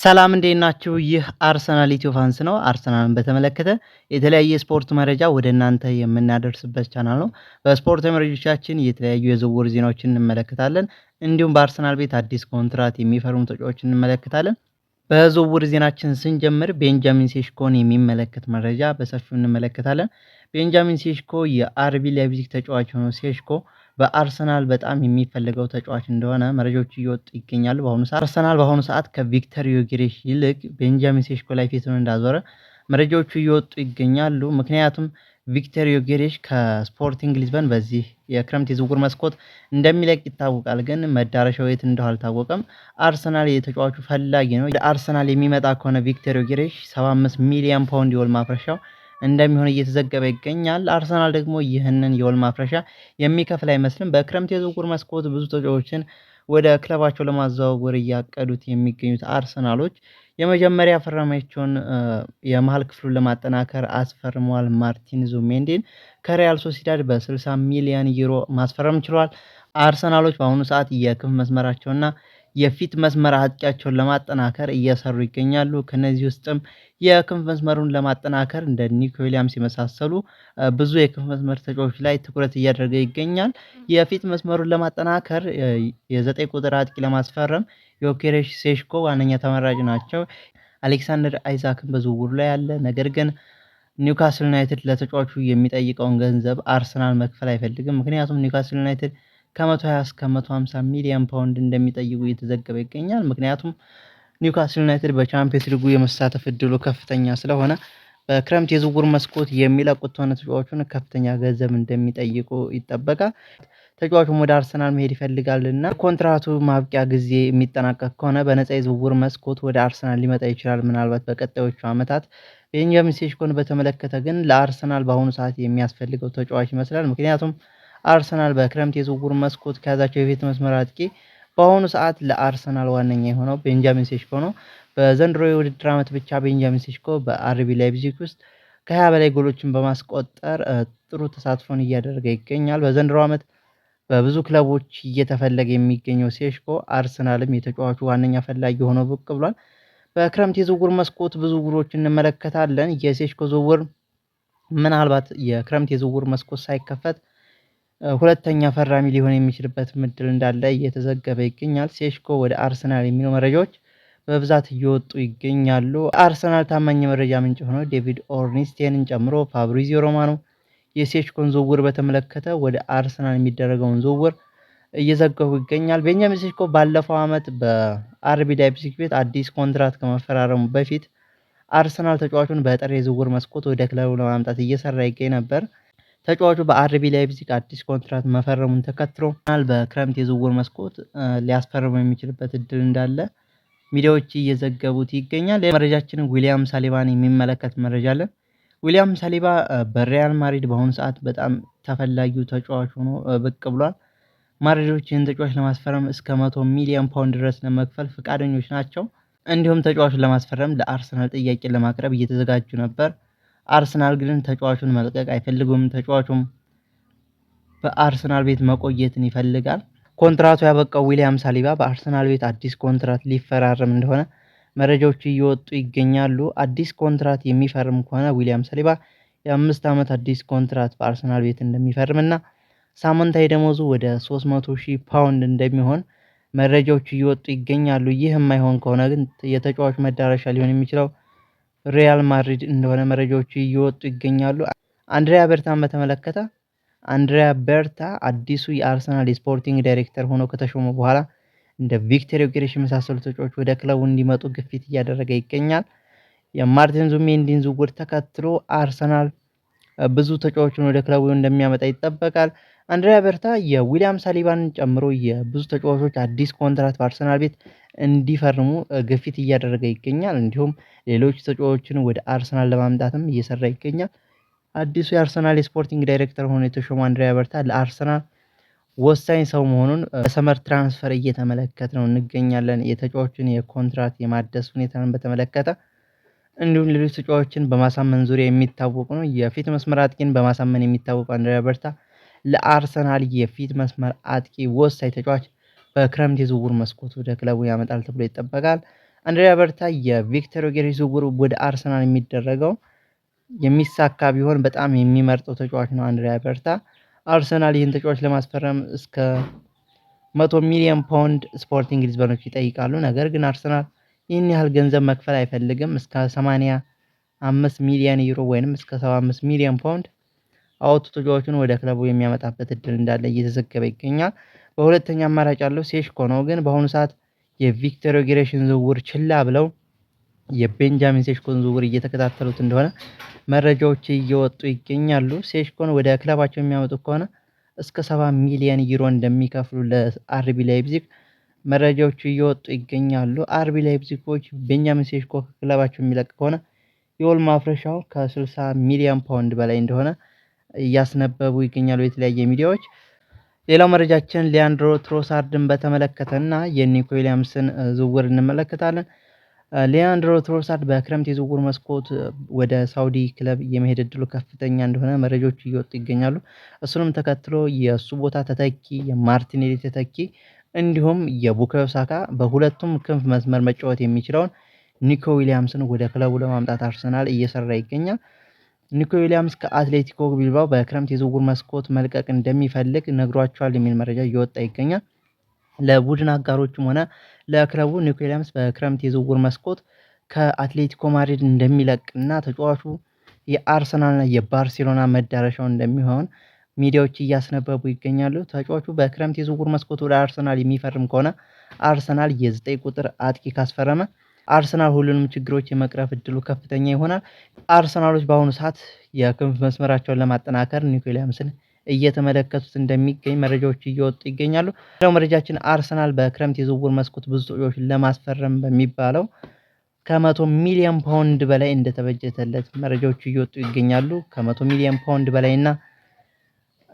ሰላም እንዴት ናችሁ? ይህ አርሰናል ኢትዮ ፋንስ ነው። አርሰናልን በተመለከተ የተለያየ የስፖርት መረጃ ወደ እናንተ የምናደርስበት ቻናል ነው። በስፖርታዊ መረጃዎቻችን የተለያዩ የዝውውር ዜናዎችን እንመለከታለን። እንዲሁም በአርሰናል ቤት አዲስ ኮንትራት የሚፈርሙ ተጫዋቾችን እንመለከታለን። በዝውውር ዜናችን ስንጀምር ቤንጃሚን ሴሽኮን የሚመለከት መረጃ በሰፊው እንመለከታለን። ቤንጃሚን ሴሽኮ የአርቢ ላይፕዚግ ተጫዋች ሆኖ ሴሽኮ በአርሰናል በጣም የሚፈልገው ተጫዋች እንደሆነ መረጃዎች እየወጡ ይገኛሉ። አርሰናል በአሁኑ ሰዓት ከቪክተር ዮኬሬሽ ይልቅ ቤንጃሚን ሴሽኮ ላይ ፊቱን እንዳዞረ መረጃዎቹ እየወጡ ይገኛሉ። ምክንያቱም ቪክተር ዮኬሬሽ ከስፖርቲንግ ሊዝበን በዚህ የክረምት የዝውውር መስኮት እንደሚለቅ ይታወቃል። ግን መዳረሻው የት እንደሆነ አልታወቀም። አርሰናል የተጫዋቹ ፈላጊ ነው። ወደ አርሰናል የሚመጣ ከሆነ ቪክተር ዮኬሬሽ 75 ሚሊዮን ፓውንድ የውል ማፍረሻው እንደሚሆን እየተዘገበ ይገኛል። አርሰናል ደግሞ ይህንን የውል ማፍረሻ የሚከፍል አይመስልም። በክረምት የዝውውር መስኮት ብዙ ተጫዋቾችን ወደ ክለባቸው ለማዘዋወር እያቀዱት የሚገኙት አርሰናሎች የመጀመሪያ ፈራሚያቸውን የመሃል ክፍሉን ለማጠናከር አስፈርመዋል። ማርቲን ዙቢሜንዲን ከሪያል ሶሲዳድ በ60 ሚሊዮን ዩሮ ማስፈረም ችሏል። አርሰናሎች በአሁኑ ሰዓት የክንፍ መስመራቸውና የፊት መስመር አጥቂያቸውን ለማጠናከር እየሰሩ ይገኛሉ። ከነዚህ ውስጥም የክንፍ መስመሩን ለማጠናከር እንደ ኒኮ ዊሊያምስ የመሳሰሉ ብዙ የክንፍ መስመር ተጫዋቾች ላይ ትኩረት እያደረገ ይገኛል። የፊት መስመሩን ለማጠናከር የ9 ቁጥር አጥቂ ለማስፈረም ዮኬሬሽ፣ ሴሽኮ ዋነኛ ተመራጭ ናቸው። አሌክሳንደር አይዛክን በዝውውሩ ላይ ያለ፣ ነገር ግን ኒውካስል ዩናይትድ ለተጫዋቹ የሚጠይቀውን ገንዘብ አርሰናል መክፈል አይፈልግም። ምክንያቱም ኒውካስል ዩናይትድ ከ120 እስከ 150 ሚሊዮን ፓውንድ እንደሚጠይቁ እየተዘገበ ይገኛል። ምክንያቱም ኒውካስል ዩናይትድ በቻምፒየንስ ሊጉ የመሳተፍ እድሉ ከፍተኛ ስለሆነ በክረምት የዝውውር መስኮት የሚለቁት ሆነ ተጫዋቹን ከፍተኛ ገንዘብ እንደሚጠይቁ ይጠበቃል። ተጫዋቹም ወደ አርሰናል መሄድ ይፈልጋልና ኮንትራቱ ማብቂያ ጊዜ የሚጠናቀቅ ከሆነ በነፃ የዝውውር መስኮት ወደ አርሰናል ሊመጣ ይችላል፣ ምናልባት በቀጣዮቹ ዓመታት። ቤንጃሚን ሴሽኮን በተመለከተ ግን ለአርሰናል በአሁኑ ሰዓት የሚያስፈልገው ተጫዋች ይመስላል። ምክንያቱም አርሰናል በክረምት የዝውውር መስኮት ከያዛቸው የፊት መስመር አጥቂ በአሁኑ ሰዓት ለአርሰናል ዋነኛ የሆነው ቤንጃሚን ሴሽኮ ነው። በዘንድሮ የውድድር ዓመት ብቻ ቤንጃሚን ሴሽኮ በአርቢ ላይፕዚግ ውስጥ ከ20 በላይ ጎሎችን በማስቆጠር ጥሩ ተሳትፎን እያደረገ ይገኛል። በዘንድሮ ዓመት በብዙ ክለቦች እየተፈለገ የሚገኘው ሴሽኮ አርሰናልም የተጫዋቹ ዋነኛ ፈላጊ ሆኖ ብቅ ብሏል። በክረምት የዝውውር መስኮት ብዙ ዝውውሮች እንመለከታለን። የሴሽኮ ዝውውር ምናልባት የክረምት የዝውውር መስኮት ሳይከፈት ሁለተኛ ፈራሚ ሊሆን የሚችልበት ምድል እንዳለ እየተዘገበ ይገኛል። ሴሽኮ ወደ አርሰናል የሚሉ መረጃዎች በብዛት እየወጡ ይገኛሉ። አርሰናል ታማኝ መረጃ ምንጭ ሆኖ ዴቪድ ኦርኒስቴንን ጨምሮ ፋብሪዚዮ ሮማኖ የሴሽኮን ዝውውር በተመለከተ ወደ አርሰናል የሚደረገውን ዝውውር እየዘገቡ ይገኛል። ቤንጃሚን ሴሽኮ ባለፈው ዓመት በአርቢ ላይፕዚግ ቤት አዲስ ኮንትራት ከመፈራረሙ በፊት አርሰናል ተጫዋቹን በጥር የዝውውር መስኮት ወደ ክለቡ ለማምጣት እየሰራ ይገኝ ነበር። ተጫዋቹ በአርቢ ላይፕዚግ አዲስ ኮንትራት መፈረሙን ተከትሎ በክረምት የዝውውር መስኮት ሊያስፈርመው የሚችልበት እድል እንዳለ ሚዲያዎች እየዘገቡት ይገኛል። መረጃችንን ዊሊያም ሳሊባን የሚመለከት መረጃ አለን። ዊሊያም ሳሊባ በሪያል ማድሪድ በአሁኑ ሰዓት በጣም ተፈላጊው ተጫዋች ሆኖ ብቅ ብሏል። ማድሪዶች ይህን ተጫዋች ለማስፈረም እስከ 100 ሚሊዮን ፓውንድ ድረስ ለመክፈል ፈቃደኞች ናቸው። እንዲሁም ተጫዋቹን ለማስፈረም ለአርሰናል ጥያቄ ለማቅረብ እየተዘጋጁ ነበር። አርሰናል ግን ተጫዋቹን መልቀቅ አይፈልጉም። ተጫዋቹም በአርሰናል ቤት መቆየትን ይፈልጋል። ኮንትራቱ ያበቃው ዊሊያም ሳሊባ በአርሰናል ቤት አዲስ ኮንትራት ሊፈራረም እንደሆነ መረጃዎች እየወጡ ይገኛሉ። አዲስ ኮንትራት የሚፈርም ከሆነ ዊሊያም ሳሊባ የ5 ዓመት አዲስ ኮንትራት በአርሰናል ቤት እንደሚፈርምና ሳምንታዊ ደሞዙ ወደ 300,000 ፓውንድ እንደሚሆን መረጃዎች እየወጡ ይገኛሉ። ይህ የማይሆን ከሆነ ግን የተጫዋቹ መዳረሻ ሊሆን የሚችለው ሪያል ማድሪድ እንደሆነ መረጃዎች እየወጡ ይገኛሉ። አንድሪያ ቤርታን በተመለከተ አንድሪያ ቤርታ አዲሱ የአርሰናል የስፖርቲንግ ዳይሬክተር ሆኖ ከተሾመ በኋላ እንደ ቪክተር ዮኬሬሽ የመሳሰሉ ተጫዋቾች ወደ ክለቡ እንዲመጡ ግፊት እያደረገ ይገኛል። የማርቲን ዙቢሜንዲን ዝውውር ተከትሎ አርሰናል ብዙ ተጫዋቾችን ወደ ክለቡ እንደሚያመጣ ይጠበቃል። አንድሪያ ቤርታ የዊሊያም ሳሊባንን ጨምሮ የብዙ ተጫዋቾች አዲስ ኮንትራት በአርሰናል ቤት እንዲፈርሙ ግፊት እያደረገ ይገኛል። እንዲሁም ሌሎች ተጫዋቾችን ወደ አርሰናል ለማምጣትም እየሰራ ይገኛል። አዲሱ የአርሰናል የስፖርቲንግ ዳይሬክተር ሆኖ የተሾመው አንድሪያ ቤርታ ለአርሰናል ወሳኝ ሰው መሆኑን በሰመር ትራንስፈር እየተመለከት ነው እንገኛለን። የተጫዋቾችን የኮንትራት የማደስ ሁኔታን በተመለከተ እንዲሁም ሌሎች ተጫዋቾችን በማሳመን ዙሪያ የሚታወቁ ነው። የፊት መስመር አጥቂን በማሳመን የሚታወቁ አንድሪያ ቤርታ ለአርሰናል የፊት መስመር አጥቂ ወሳኝ ተጫዋች በክረምት የዝውውር መስኮት ወደ ክለቡ ያመጣል ተብሎ ይጠበቃል። አንድሪያ በርታ የቪክተር ዮኬሬሽ ዝውውር ወደ አርሰናል የሚደረገው የሚሳካ ቢሆን በጣም የሚመርጠው ተጫዋች ነው አንድሪያ በርታ። አርሰናል ይህን ተጫዋች ለማስፈረም እስከ 100 ሚሊዮን ፓውንድ ስፖርቲንግ ሊዝበኖች ይጠይቃሉ። ነገር ግን አርሰናል ይህን ያህል ገንዘብ መክፈል አይፈልግም። እስከ 85 ሚሊዮን ዩሮ ወይንም እስከ 75 ሚሊዮን ፓውንድ አውጥቶ ተጫዋቹን ወደ ክለቡ የሚያመጣበት እድል እንዳለ እየተዘገበ ይገኛል። በሁለተኛ አማራጭ ያለው ሴሽኮ ነው። ግን በአሁኑ ሰዓት የቪክተር ዮኬሬሽን ዝውውር ችላ ብለው የቤንጃሚን ሴሽኮን ዝውውር እየተከታተሉት እንደሆነ መረጃዎች እየወጡ ይገኛሉ። ሴሽኮን ወደ ክለባቸው የሚያመጡ ከሆነ እስከ 70 ሚሊዮን ዩሮ እንደሚከፍሉ ለአርቢ ላይፕዚግ መረጃዎቹ እየወጡ ይገኛሉ። አርቢ ላይፕዚጎች ቤንጃሚን ሴሽኮ ከክለባቸው የሚለቅ ከሆነ የውል ማፍረሻው ከ60 ሚሊዮን ፓውንድ በላይ እንደሆነ እያስነበቡ ይገኛሉ የተለያየ ሚዲያዎች። ሌላው መረጃችን ሊያንድሮ ትሮሳርድን በተመለከተና የኒኮ ዊሊያምስን ዝውውር እንመለከታለን። ሊያንድሮ ትሮሳርድ በክረምት የዝውውር መስኮት ወደ ሳውዲ ክለብ የመሄድ እድሉ ከፍተኛ እንደሆነ መረጃዎች እየወጡ ይገኛሉ። እሱንም ተከትሎ የእሱ ቦታ ተተኪ የማርቲኔሊ ተተኪ እንዲሁም የቡካዮ ሳካ በሁለቱም ክንፍ መስመር መጫወት የሚችለውን ኒኮ ዊሊያምስን ወደ ክለቡ ለማምጣት አርሰናል እየሰራ ይገኛል። ኒኮ ዊሊያምስ ከአትሌቲኮ ቢልባው በክረምት የዝውውር መስኮት መልቀቅ እንደሚፈልግ ነግሯቸዋል የሚል መረጃ እየወጣ ይገኛል። ለቡድን አጋሮችም ሆነ ለክለቡ ኒኮ ዊሊያምስ በክረምት የዝውውር መስኮት ከአትሌቲኮ ማድሪድ እንደሚለቅና ተጫዋቹ የአርሰናልና የባርሴሎና መዳረሻው እንደሚሆን ሚዲያዎች እያስነበቡ ይገኛሉ። ተጫዋቹ በክረምት የዝውውር መስኮት ወደ አርሰናል የሚፈርም ከሆነ አርሰናል የ9 ቁጥር አጥቂ ካስፈረመ አርሰናል ሁሉንም ችግሮች የመቅረፍ እድሉ ከፍተኛ ይሆናል። አርሰናሎች በአሁኑ ሰዓት የክንፍ መስመራቸውን ለማጠናከር ኒኮ ዊሊያምስን እየተመለከቱት እንደሚገኝ መረጃዎች እየወጡ ይገኛሉ። ሌላው መረጃችን አርሰናል በክረምት የዝውውር መስኮት ብዙ ተጫዋቾችን ለማስፈረም በሚባለው ከ100 ሚሊዮን ፓውንድ በላይ እንደተበጀተለት መረጃዎች እየወጡ ይገኛሉ። ከ100 ሚሊዮን ፓውንድ በላይና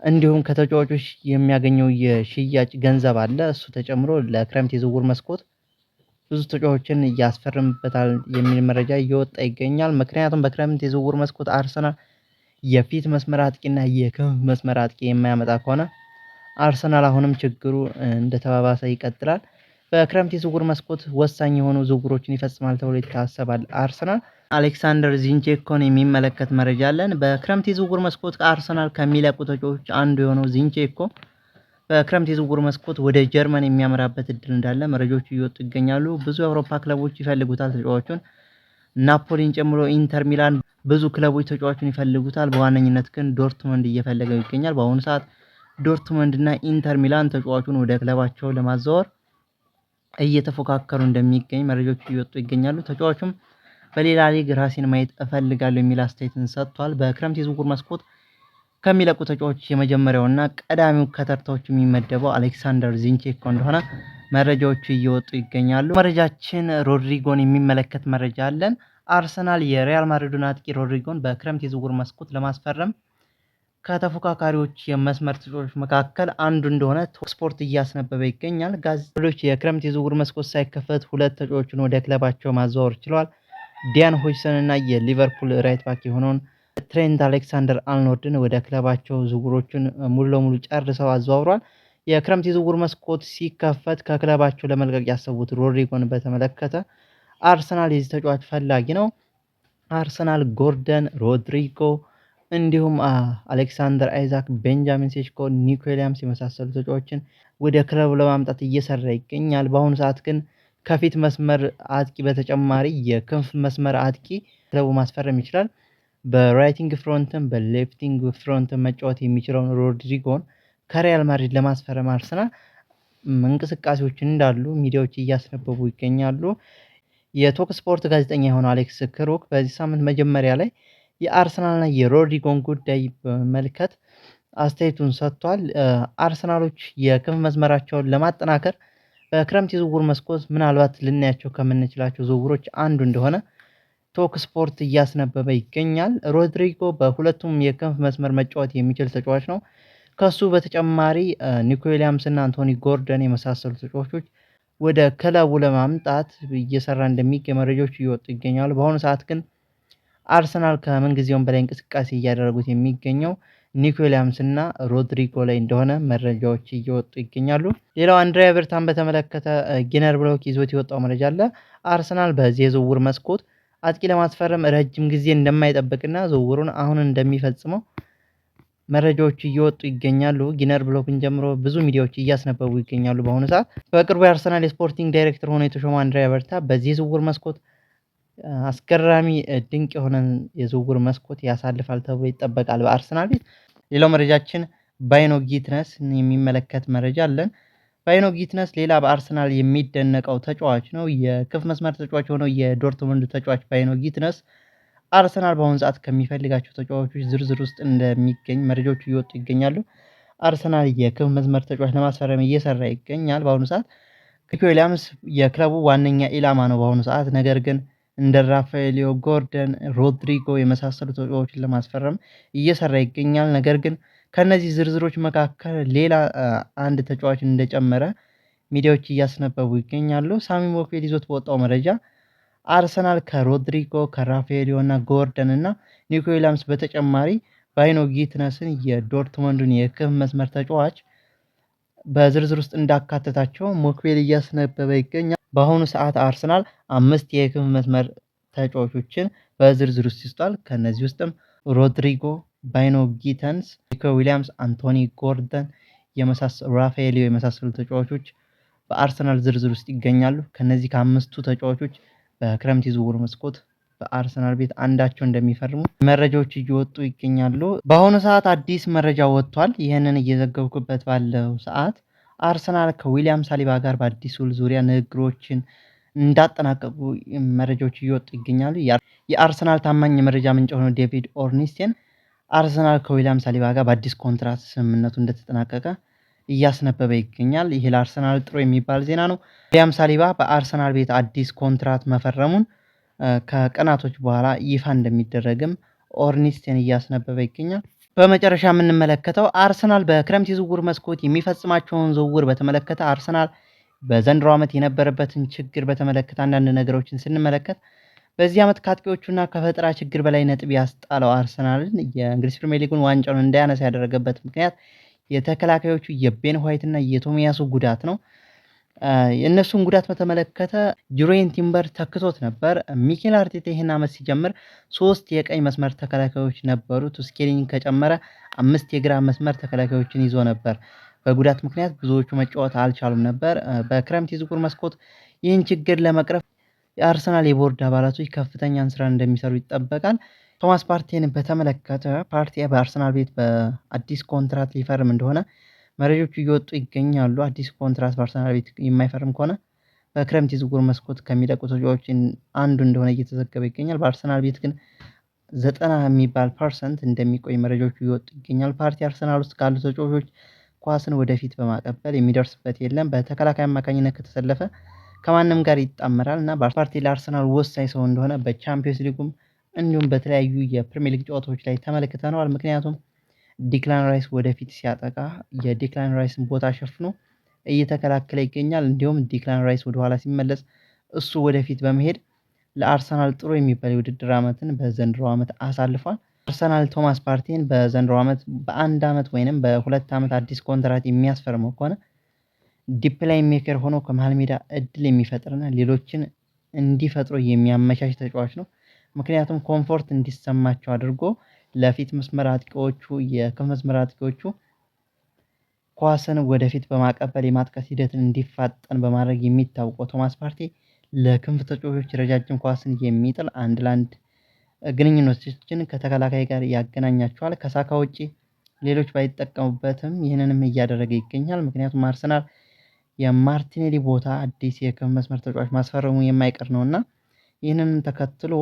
እንዲሁም ከተጫዋቾች የሚያገኘው የሽያጭ ገንዘብ አለ። እሱ ተጨምሮ ለክረምት የዝውውር መስኮት ብዙ ተጫዋቾችን ያስፈርምበታል የሚል መረጃ እየወጣ ይገኛል። ምክንያቱም በክረምት የዝውውር መስኮት አርሰናል የፊት መስመር አጥቂና የክንፍ መስመር አጥቂ የማያመጣ ከሆነ አርሰናል አሁንም ችግሩ እንደተባባሰ ይቀጥላል። በክረምት የዝውውር መስኮት ወሳኝ የሆኑ ዝውውሮችን ይፈጽማል ተብሎ ይታሰባል። አርሰናል አሌክሳንደር ዚንቼንኮን የሚመለከት መረጃ አለን። በክረምት የዝውውር መስኮት ከአርሰናል ከሚለቁ ተጫዋቾች አንዱ የሆነው ዚንቼንኮ በክረምት የዝውውር መስኮት ወደ ጀርመን የሚያመራበት እድል እንዳለ መረጃዎች እየወጡ ይገኛሉ። ብዙ የአውሮፓ ክለቦች ይፈልጉታል ተጫዋቹን። ናፖሊን ጨምሮ ኢንተር ሚላን ብዙ ክለቦች ተጫዋቹን ይፈልጉታል። በዋነኝነት ግን ዶርትመንድ እየፈለገው ይገኛል። በአሁኑ ሰዓት ዶርትመንድ እና ኢንተር ሚላን ተጫዋቹን ወደ ክለባቸው ለማዛወር እየተፎካከሩ እንደሚገኝ መረጃዎች እየወጡ ይገኛሉ። ተጫዋቹም በሌላ ሊግ ራሴን ማየት እፈልጋለሁ የሚል አስተያየትን ሰጥቷል። በክረምት የዝውውር መስኮት ከሚለቁ ተጫዋቾች የመጀመሪያውና ቀዳሚው ከተርታዎች የሚመደበው አሌክሳንደር ዚንቼንኮ እንደሆነ መረጃዎቹ እየወጡ ይገኛሉ። መረጃችን ሮድሪጎን የሚመለከት መረጃ አለን። አርሰናል የሪያል ማድሪዱን አጥቂ ሮድሪጎን በክረምት የዝውውር መስኮት ለማስፈረም ከተፎካካሪዎች የመስመር ተጫዋቾች መካከል አንዱ እንደሆነ ስፖርት እያስነበበ ይገኛል። ጋዜጦች የክረምት የዝውውር መስኮት ሳይከፈት ሁለት ተጫዋቾችን ወደ ክለባቸው ማዛወር ችለዋል። ዲያን ሆይሰን እና የሊቨርፑል ራይት ባክ የሆነውን ትሬንት አሌክሳንደር አርኖልድን ወደ ክለባቸው ዝውውሮችን ሙሉ ለሙሉ ጨርሰው አዘዋውሯል። የክረምት የዝውውር መስኮት ሲከፈት ከክለባቸው ለመልቀቅ ያሰቡት ሮድሪጎን በተመለከተ አርሰናል የዚህ ተጫዋች ፈላጊ ነው። አርሰናል ጎርደን፣ ሮድሪጎ እንዲሁም አሌክሳንደር አይዛክ፣ ቤንጃሚን ሴሽኮ፣ ኒኮ ዊሊያምስ የመሳሰሉ ተጫዋቾችን ወደ ክለቡ ለማምጣት እየሰራ ይገኛል። በአሁኑ ሰዓት ግን ከፊት መስመር አጥቂ በተጨማሪ የክንፍ መስመር አጥቂ ክለቡ ማስፈረም ይችላል። በራይቲንግ ፍሮንትም በሌፍቲንግ ፍሮንትም መጫወት የሚችለውን ሮድሪጎን ከሪያል ማድሪድ ለማስፈረም አርሰናል እንቅስቃሴዎች እንዳሉ ሚዲያዎች እያስነበቡ ይገኛሉ። የቶክ ስፖርት ጋዜጠኛ የሆነው አሌክስ ክሩክ በዚህ ሳምንት መጀመሪያ ላይ የአርሰናልና የሮድሪጎን ጉዳይ በመመልከት አስተያየቱን ሰጥቷል። አርሰናሎች የክንፍ መስመራቸውን ለማጠናከር በክረምት የዝውውር መስኮት ምናልባት ልናያቸው ከምንችላቸው ዝውውሮች አንዱ እንደሆነ ቶክ ስፖርት እያስነበበ ይገኛል። ሮድሪጎ በሁለቱም የክንፍ መስመር መጫወት የሚችል ተጫዋች ነው። ከሱ በተጨማሪ ኒኮ ዊሊያምስ እና አንቶኒ ጎርደን የመሳሰሉ ተጫዋቾች ወደ ክለቡ ለማምጣት እየሰራ እንደሚገኝ መረጃዎች እየወጡ ይገኛሉ። በአሁኑ ሰዓት ግን አርሰናል ከምንጊዜውም በላይ እንቅስቃሴ እያደረጉት የሚገኘው ኒኮ ዊሊያምስ እና ሮድሪጎ ላይ እንደሆነ መረጃዎች እየወጡ ይገኛሉ። ሌላው አንድሪያ በርታን በተመለከተ ጊነር ብሎክ ይዞት የወጣው መረጃ አለ። አርሰናል በዚህ የዝውውር መስኮት አጥቂ ለማስፈረም ረጅም ጊዜ እንደማይጠብቅና ዝውውሩን አሁን እንደሚፈጽመው መረጃዎች እየወጡ ይገኛሉ። ጊነር ብሎክን ጀምሮ ብዙ ሚዲያዎች እያስነበቡ ይገኛሉ። በአሁኑ ሰዓት በቅርቡ የአርሰናል የስፖርቲንግ ዳይሬክተር ሆኖ የተሾመው አንድሪያ በርታ በዚህ የዝውውር መስኮት አስገራሚ ድንቅ የሆነ የዝውውር መስኮት ያሳልፋል ተብሎ ይጠበቃል በአርሰናል ቤት። ሌላው መረጃችን ባይኖ ጊትነስን የሚመለከት መረጃ አለን። ባይኖ ጊትነስ ሌላ በአርሰናል የሚደነቀው ተጫዋች ነው። የክፍ መስመር ተጫዋች ሆነው የዶርትሙንድ ተጫዋች ባይኖ ጊትነስ አርሰናል በአሁኑ ሰዓት ከሚፈልጋቸው ተጫዋቾች ዝርዝር ውስጥ እንደሚገኝ መረጃዎቹ እየወጡ ይገኛሉ። አርሰናል የክፍ መስመር ተጫዋች ለማስፈረም እየሰራ ይገኛል። በአሁኑ ሰዓት ኒኮ ዊሊያምስ የክለቡ ዋነኛ ኢላማ ነው በአሁኑ ሰዓት። ነገር ግን እንደ ራፋኤሊዮ፣ ጎርደን፣ ሮድሪጎ የመሳሰሉ ተጫዋቾችን ለማስፈረም እየሰራ ይገኛል። ነገር ግን ከነዚህ ዝርዝሮች መካከል ሌላ አንድ ተጫዋች እንደጨመረ ሚዲያዎች እያስነበቡ ይገኛሉ። ሳሚ ሞክዌል ይዞት በወጣው መረጃ አርሰናል ከሮድሪጎ፣ ከራፋኤሊዮ እና ጎርደን እና ኒኮ ዊሊያምስ በተጨማሪ ባይኖ ጊትነስን የዶርትመንዱን የክፍ መስመር ተጫዋች በዝርዝር ውስጥ እንዳካተታቸው ሞክዌል እያስነበበ ይገኛል። በአሁኑ ሰዓት አርሰናል 5 የክፍ መስመር ተጫዋቾችን በዝርዝር ውስጥ ይዟል። ከነዚህ ውስጥም ሮድሪጎ፣ ባይኖ ጊተንስ፣ ኒኮ ዊሊያምስ፣ አንቶኒ ጎርደን ራፋኤሊዮ የመሳሰሉ ተጫዋቾች በአርሰናል ዝርዝር ውስጥ ይገኛሉ። ከነዚህ ከ5ቱ ተጫዋቾች በክረምት የዝውውር መስኮት በአርሰናል ቤት አንዳቸው እንደሚፈርሙ መረጃዎች እየወጡ ይገኛሉ። በአሁኑ ሰዓት አዲስ መረጃ ወጥቷል። ይህንን እየዘገብኩበት ባለው ሰዓት አርሰናል ከዊሊያም ሳሊባ ጋር በአዲስ ውል ዙሪያ ንግግሮችን እንዳጠናቀቁ መረጃዎች እየወጡ ይገኛሉ። የአርሰናል ታማኝ የመረጃ ምንጭ የሆነው ዴቪድ ኦርኒስቴን አርሰናል ከዊሊያም ሳሊባ ጋር በአዲስ ኮንትራት ስምምነቱ እንደተጠናቀቀ እያስነበበ ይገኛል። ይህ ለአርሰናል ጥሩ የሚባል ዜና ነው። ዊሊያም ሳሊባ በአርሰናል ቤት አዲስ ኮንትራት መፈረሙን ከቀናቶች በኋላ ይፋ እንደሚደረግም ኦርኒስቴን እያስነበበ ይገኛል። በመጨረሻ የምንመለከተው አርሰናል በክረምት የዝውውር መስኮት የሚፈጽማቸውን ዝውውር በተመለከተ አርሰናል በዘንድሮ ዓመት የነበረበትን ችግር በተመለከተ አንዳንድ ነገሮችን ስንመለከት በዚህ ዓመት ከአጥቂዎቹና ከፈጠራ ችግር በላይ ነጥብ ያስጣለው አርሰናልን የእንግሊዝ ፕሪሚየር ሊጉን ዋንጫውን እንዳያነሳ ያደረገበት ምክንያት የተከላካዮቹ የቤን ዋይት እና የቶሚያሱ ጉዳት ነው። የእነሱን ጉዳት በተመለከተ ጁሪየን ቲምበር ተክቶት ነበር። ሚኬል አርቴታ ይህን ዓመት ሲጀምር 3 የቀኝ መስመር ተከላካዮች ነበሩት። ስኬሊን ከጨመረ 5 የግራ መስመር ተከላካዮችን ይዞ ነበር። በጉዳት ምክንያት ብዙዎቹ መጫወት አልቻሉም ነበር። በክረምት የዝውውር መስኮት ይህን ችግር ለመቅረፍ የአርሰናል የቦርድ አባላቶች ከፍተኛን ስራ እንደሚሰሩ ይጠበቃል። ቶማስ ፓርቴን በተመለከተ ፓርቲ በአርሰናል ቤት በአዲስ ኮንትራት ሊፈርም እንደሆነ መረጃዎቹ እየወጡ ይገኛሉ። አዲስ ኮንትራት በአርሰናል ቤት የማይፈርም ከሆነ በክረምት የዝውውር መስኮት ከሚለቁ ተጫዋቾች አንዱ እንደሆነ እየተዘገበ ይገኛል። በአርሰናል ቤት ግን 90% እንደሚቆይ መረጃዎቹ እየወጡ ይገኛል። ፓርቲ አርሰናል ውስጥ ካሉ ተጫዋቾች ኳስን ወደፊት በማቀበል የሚደርስበት የለም። በተከላካይ አማካኝነት ከተሰለፈ ከማንም ጋር ይጣመራል እና ፓርቲ ለአርሰናል ወሳኝ ሰው እንደሆነ በቻምፒዮንስ ሊጉም እንዲሁም በተለያዩ የፕሪሚየር ሊግ ጨዋታዎች ላይ ተመልክተነዋል። ምክንያቱም ዲክላን ራይስ ወደፊት ሲያጠቃ የዲክላን ራይስን ቦታ ሸፍኖ እየተከላከለ ይገኛል። እንዲሁም ዲክላን ራይስ ወደኋላ ሲመለስ እሱ ወደፊት በመሄድ ለአርሰናል ጥሩ የሚባል የውድድር ዓመትን በዘንድሮ ዓመት አሳልፏል። አርሰናል ቶማስ ፓርቲን በዘንድሮ ዓመት በ1 ዓመት ወይንም በ2 ዓመት አዲስ ኮንትራት የሚያስፈርመው ከሆነ ዲፕ ላይ ሜከር ሆኖ ከመሃል ሜዳ እድል የሚፈጥርና ሌሎችን እንዲፈጥሩ የሚያመቻች ተጫዋች ነው። ምክንያቱም ኮምፎርት እንዲሰማቸው አድርጎ ለፊት መስመር አጥቂዎቹ የክንፍ መስመር አጥቂዎቹ ኳስን ወደፊት በማቀበል የማጥቃት ሂደትን እንዲፋጠን በማድረግ የሚታወቀው ቶማስ ፓርቲ ለክንፍ ተጫዋቾች ረጃጅም ኳስን የሚጥል አንድ ለአንድ ግንኙነቶችን ከተከላካይ ጋር ያገናኛቸዋል። ከሳካ ውጪ ሌሎች ባይጠቀሙበትም ይህንንም እያደረገ ይገኛል። ምክንያቱም አርሰናል የማርቲኔሊ ቦታ አዲስ የክንፍ መስመር ተጫዋች ማስፈረሙ የማይቀር ነውና ይህንን ተከትሎ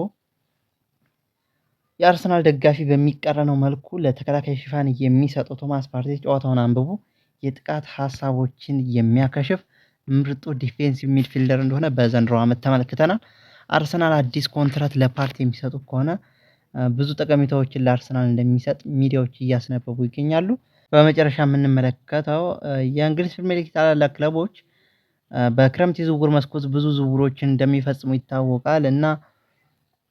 የአርሰናል ደጋፊ በሚቀረነው መልኩ ለተከላካይ ሽፋን የሚሰጠው ቶማስ ፓርቲ ጨዋታውን አንብቦ የጥቃት ሀሳቦችን የሚያከሽፍ ምርጡ ዲፌንሲቭ ሚድፊልደር እንደሆነ በዘንድሮ ዓመት ተመልክተናል። አርሰናል አዲስ ኮንትራት ለፓርቲ የሚሰጡ ከሆነ ብዙ ጠቀሜታዎችን ለአርሰናል እንደሚሰጥ ሚዲያዎች እያስነበቡ ይገኛሉ። በመጨረሻ የምንመለከተው የእንግሊዝ ፕሪሚየር ሊግ ታላላቅ ክለቦች በክረምት የዝውውር መስኮት ብዙ ዝውውሮችን እንደሚፈጽሙ ይታወቃል እና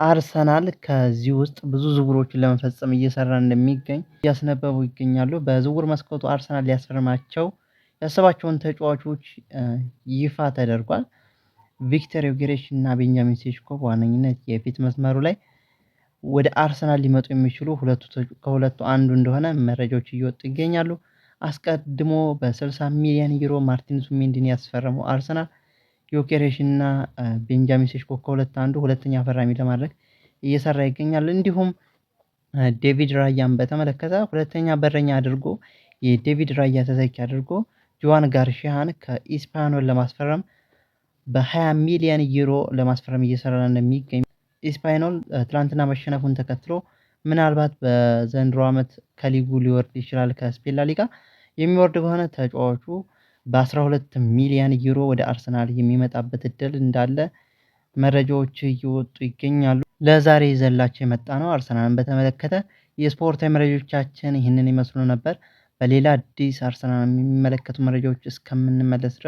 አርሰናል ከዚህ ውስጥ ብዙ ዝውውሮችን ለመፈጸም እየሰራ እንደሚገኝ እያስነበቡ ይገኛሉ። በዝውውር መስኮቱ አርሰናል ሊያስፈርማቸው ያሰባቸውን ተጫዋቾች ይፋ ተደርጓል። ቪክተር ዮኬሬሽ እና ቤንጃሚን ሴስኮ በዋነኝነት የፊት መስመሩ ላይ ወደ አርሰናል ሊመጡ የሚችሉ ከሁለቱ አንዱ እንደሆነ መረጃዎች እየወጡ ይገኛሉ። አስቀድሞ በ60 ሚሊዮን ዩሮ ማርቲን ዙቢሜንዲን ያስፈረመው አርሰናል ዮኬሬሽ እና ቤንጃሚን ሴስኮ ከሁለት አንዱ ሁለተኛ ፈራሚ ለማድረግ እየሰራ ይገኛል። እንዲሁም ዴቪድ ራያን በተመለከተ ሁለተኛ በረኛ አድርጎ የዴቪድ ራያ ተተኪ አድርጎ ጆዋን ጋርሺያን ከኢስፓኞል ለማስፈረም በ20 ሚሊዮን ዩሮ ለማስፈረም እየሰራ እንደሚገኝ ኢስፓኞል ትላንትና መሸነፉን ተከትሎ ምናልባት በዘንድሮ ዓመት ከሊጉ ሊወርድ ይችላል። ከስፔን ላሊጋ የሚወርድ ከሆነ ተጫዋቹ በ12 ሚሊዮን ዩሮ ወደ አርሰናል የሚመጣበት እድል እንዳለ መረጃዎች እየወጡ ይገኛሉ። ለዛሬ ይዘንላችሁ የመጣነው አርሰናልን በተመለከተ የስፖርታዊ መረጃዎቻችን ይህንን ይመስሉ ነበር። በሌላ አዲስ አርሰናልን የሚመለከቱ መረጃዎች እስከምንመለስ ድረስ